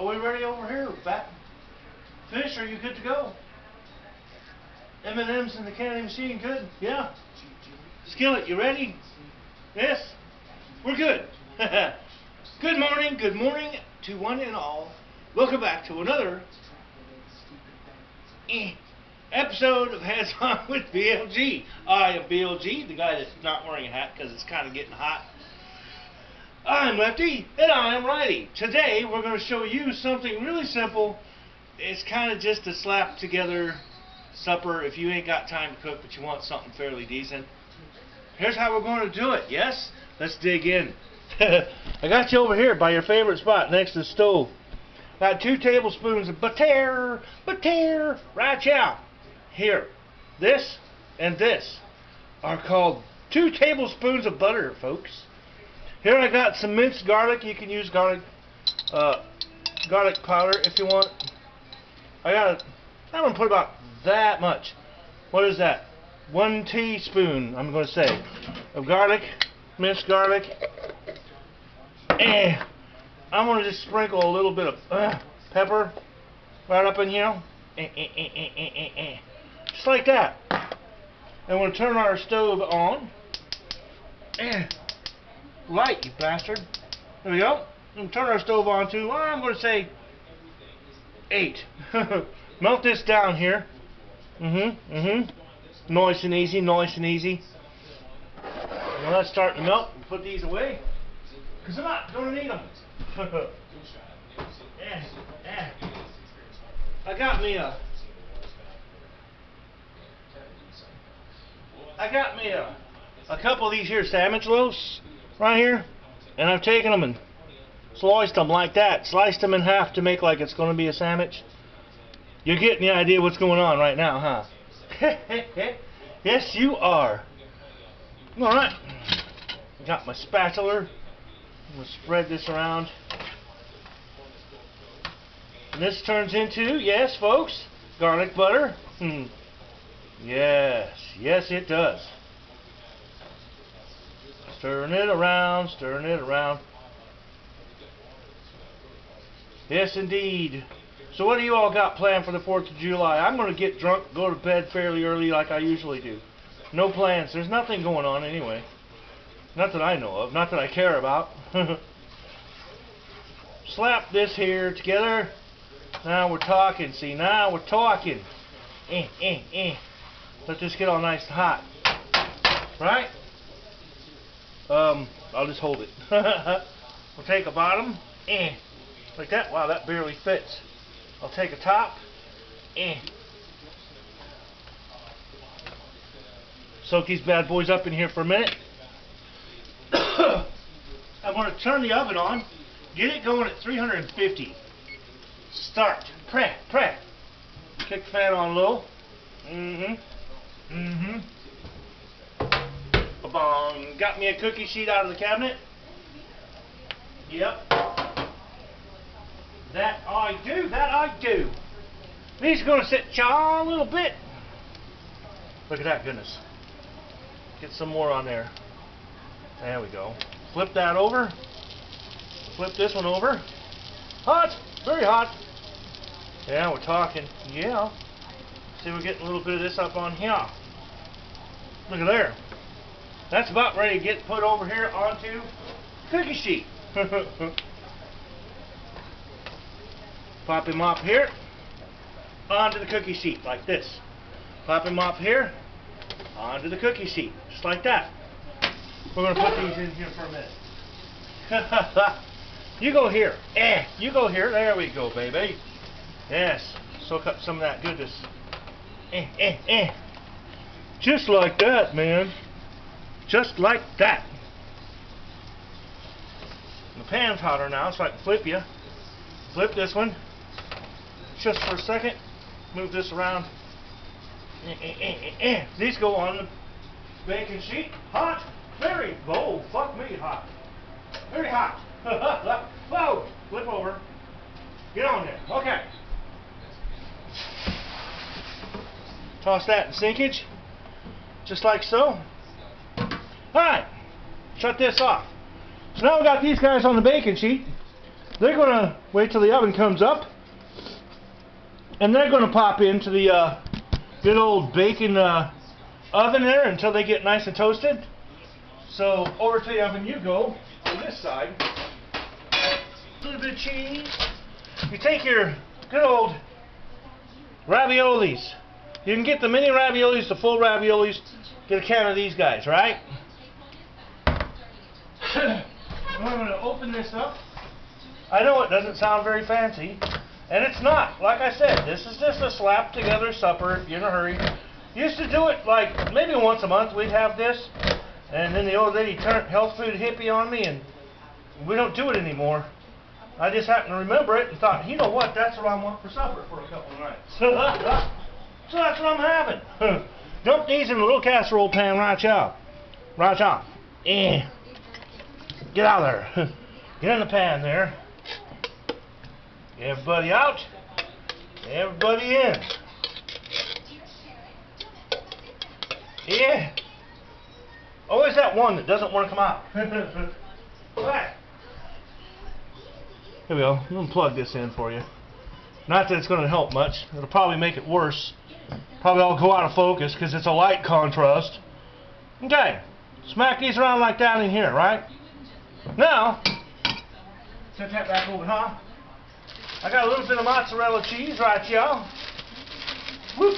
Are we ready over here? Back? Fish, are you good to go? M&M's in the candy machine, good? Yeah? Skillet, you ready? Yes? We're good. Good morning to one and all. Welcome back to another episode of Hands On with BLG. I am BLG, the guy that's not wearing a hat because it's kind of getting hot. I'm Lefty, and I am Righty. Today, we're going to show you something really simple. It's kind of just a slap together supper if you ain't got time to cook, but you want something fairly decent. Here's how we're going to do it, yes? Let's dig in. I got you over here by your favorite spot next to the stove. About 2 tablespoons of butter, right out. Here, this and this are called 2 tablespoons of butter, folks. Here I got some minced garlic. You can use garlic powder if you want. I'm going to put about that much. What is that? 1 teaspoon, I'm going to say, of garlic, minced garlic. And I'm going to just sprinkle a little bit of pepper right up in here. Just like that. And we're going to turn our stove on. Light, you bastard. There we go. And turn our stove on to, I'm going to say 8. Melt this down here. Nice and easy, nice and easy. Well, that's starting to melt. We'll put these away because I'm not going to need them. I got me a couple of these here sandwich loaves right here, and I've taken them and sliced them like that. Sliced them in half to make like it's going to be a sandwich. You're getting the idea what's going on right now, huh? Yes, you are. Alright. Got my spatula. I'm going to spread this around. And this turns into, yes, folks, garlic butter. Yes, it does. Stirring it around, stirring it around. Yes, indeed. So what do you all got planned for the 4th of July? I'm going to get drunk, go to bed fairly early like I usually do. No plans. There's nothing going on anyway. Not that I know of. Not that I care about. Slap this here together. Now we're talking. See, now we're talking. Let this get all nice and hot. Right? I'll just hold it. We'll take a bottom. Like that. Wow, that barely fits. I'll take a top. Soak these bad boys up in here for a minute. I'm going to turn the oven on. Get it going at 350. Start. Pre. Kick the fan on low. Ba-bong. Got me a cookie sheet out of the cabinet. Yep. That I do. These are going to sit chaw a little bit. Look at that goodness. Get some more on there. There we go. Flip that over. Flip this one over. Hot. Very hot. Yeah, we're talking. Yeah. See, we're getting a little bit of this up on here. Look at there. That's about ready to get put over here onto cookie sheet. Pop him up here onto the cookie sheet like this. Pop him up here onto the cookie sheet, just like that. We're going to put these in here for a minute. You go here. You go here. There we go, baby. Yes. Soak up some of that goodness. Just like that, man. Just like that. The pan's hotter now, so I can flip you. Flip this one. Just for a second. Move this around. These go on the baking sheet. Hot. Very. Oh, fuck me, hot. Very hot. Whoa. Flip over. Get on there. Okay. Toss that in sinkage. Just like so. Alright. Shut this off. So now we got these guys on the baking sheet. they're going to wait till the oven comes up, and they're going to pop into the good old baking oven there until they get nice and toasted. So over to the oven you go on this side. A little bit of cheese. You take your good old raviolis. You can get the mini raviolis, the full raviolis. Get a can of these guys, right? I'm going to open this up. I know it doesn't sound very fancy, and it's not. Like I said, this is just a slap together supper if you're in a hurry. Used to do it like maybe once a month we'd have this, and then the old lady turned health food hippie on me, and we don't do it anymore. I just happened to remember it and thought, you know what, that's what I want for supper for a couple of nights. So that's what I'm having. Dump these in a little casserole pan right out. Right out. Get out of there. Get in the pan there. Get everybody out. Everybody in. Yeah. Always that one that doesn't want to come out. Right. Here we go. I'm going to plug this in for you. Not that it's going to help much. It'll probably make it worse. Probably all go out of focus because it's a light contrast. Okay. Smack these around like that in here, right? Now, set that back over, huh? I got a little bit of mozzarella cheese right, y'all. Whoop.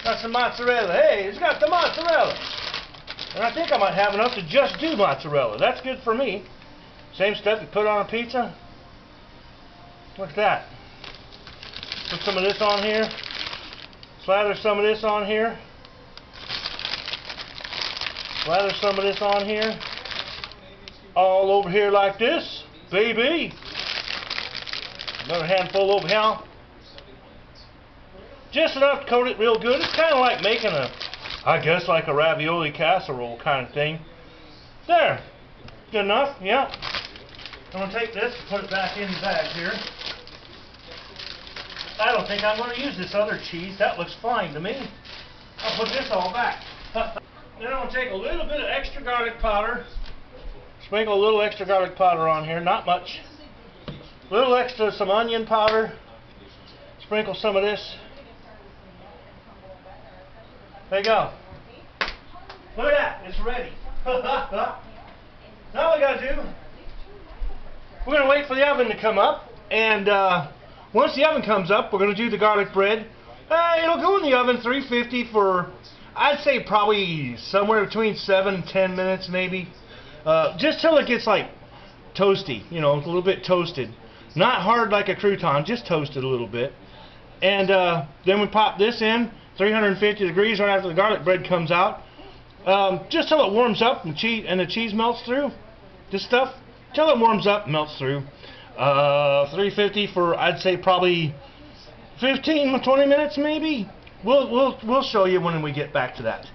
Got some mozzarella. Hey, it's got the mozzarella. And I think I might have enough to just do mozzarella. That's good for me. Same stuff you put on a pizza. Look at that. Put some of this on here. Slather some of this on here. Slather some of this on here. All over here like this, baby. Another handful over here. Just enough to coat it real good. It's kind of like making I guess like a ravioli casserole kind of thing. There. Good enough, yeah. I'm going to take this and put it back in the bag here. I don't think I'm going to use this other cheese. That looks fine to me. I'll put this all back. Then I'm going to take a little bit of extra garlic powder. Sprinkle a little extra garlic powder on here. Not much. A little extra some onion powder. Sprinkle some of this. There you go. Look at that. It's ready. Now we got to do, we're going to wait for the oven to come up. And once the oven comes up, we're going to do the garlic bread. It'll go in the oven 350 for, I'd say probably somewhere between 7 and 10 minutes maybe. Just till it gets like toasty, you know, a little bit toasted. Not hard like a crouton, just toasted a little bit. And then we pop this in 350 degrees right after the garlic bread comes out. Just till it warms up and the cheese melts through. This stuff, till it warms up, melts through. 350 for, I'd say probably 15 to 20 minutes maybe. We'll show you when we get back to that.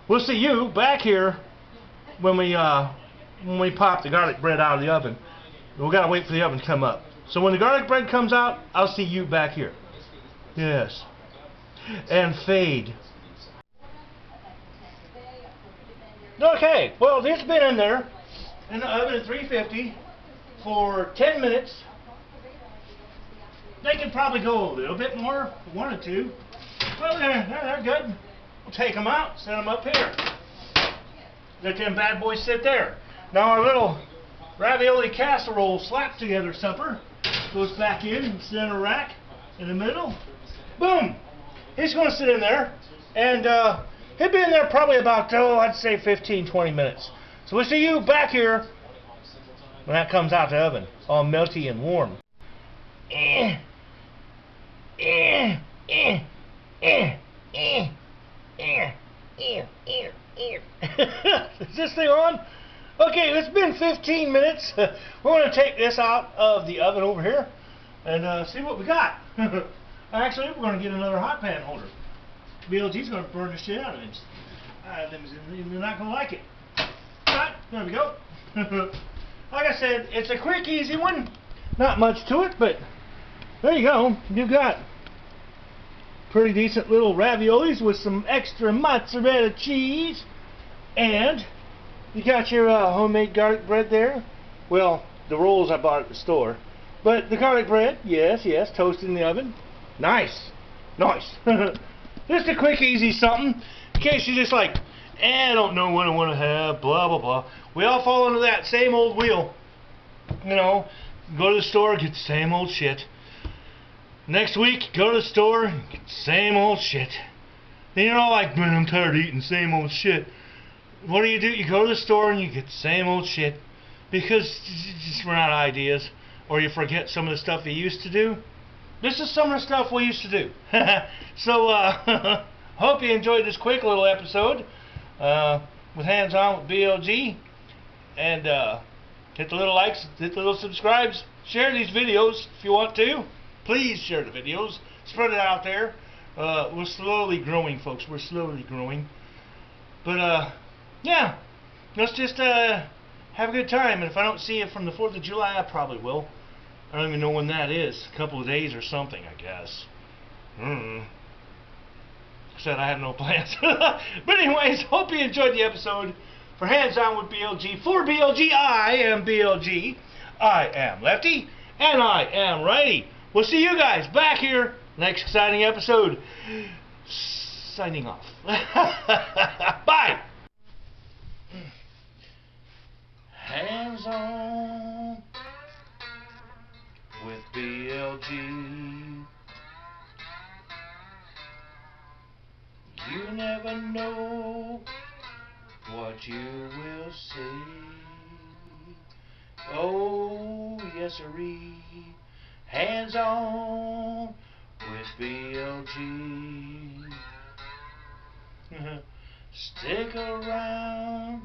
We'll see you back here when we pop the garlic bread out of the oven. We gotta wait for the oven to come up. So when the garlic bread comes out, I'll see you back here. Yes. And fade. Okay, well, this has been in there in the oven at 350 for 10 minutes. They can probably go a little bit more if you wanted to. Well, they're good. We'll take them out, set them up here. Let them bad boys sit there. Now our little ravioli casserole slap together supper goes back in center rack in the middle. Boom! He's going to sit in there, and he'll be in there probably about, I'd say 15-20 minutes. So we'll see you back here when that comes out the oven, all melty and warm. Is this thing on? Okay, it's been 15 minutes. We're going to take this out of the oven over here and see what we got. Actually, we're going to get another hot pan holder. BLG's going to burn the shit out of it. You're not going to like it. Alright, there we go. Like I said, it's a quick, easy one. Not much to it, but there you go. You've got pretty decent little raviolis with some extra mozzarella cheese. And you got your homemade garlic bread there. Well, the rolls I bought at the store. But the garlic bread, yes, yes, toasted in the oven. Nice. Nice. Just a quick, easy something. In case you're just like, I don't know what I want to have, blah, blah, blah. We all fall into that same old wheel. You know, go to the store, get the same old shit. Next week, go to the store, get the same old shit. Then you're all like, man, I'm tired of eating the same old shit. What do? You go to the store and you get the same old shit. Because you just run out of ideas. Or you forget some of the stuff you used to do. This is some of the stuff we used to do. So, hope you enjoyed this quick little episode with Hands On with BLG. And hit the little likes, hit the little subscribes. Share these videos if you want to. Please share the videos. Spread it out there. We're slowly growing, folks. We're slowly growing. But, yeah. Let's just have a good time. And if I don't see you from the 4th of July, I probably will. I don't even know when that is. A couple of days or something, I guess. Said I have no plans. But anyways, hope you enjoyed the episode. For Hands On with BLG, for BLG, I am BLG. I am Lefty. And I am Righty. We'll see you guys back here next exciting episode. Signing off. Bye. Hands On with BLG. You never know what you will see. Oh, yes, sirree. Hands On with BLG. Stick around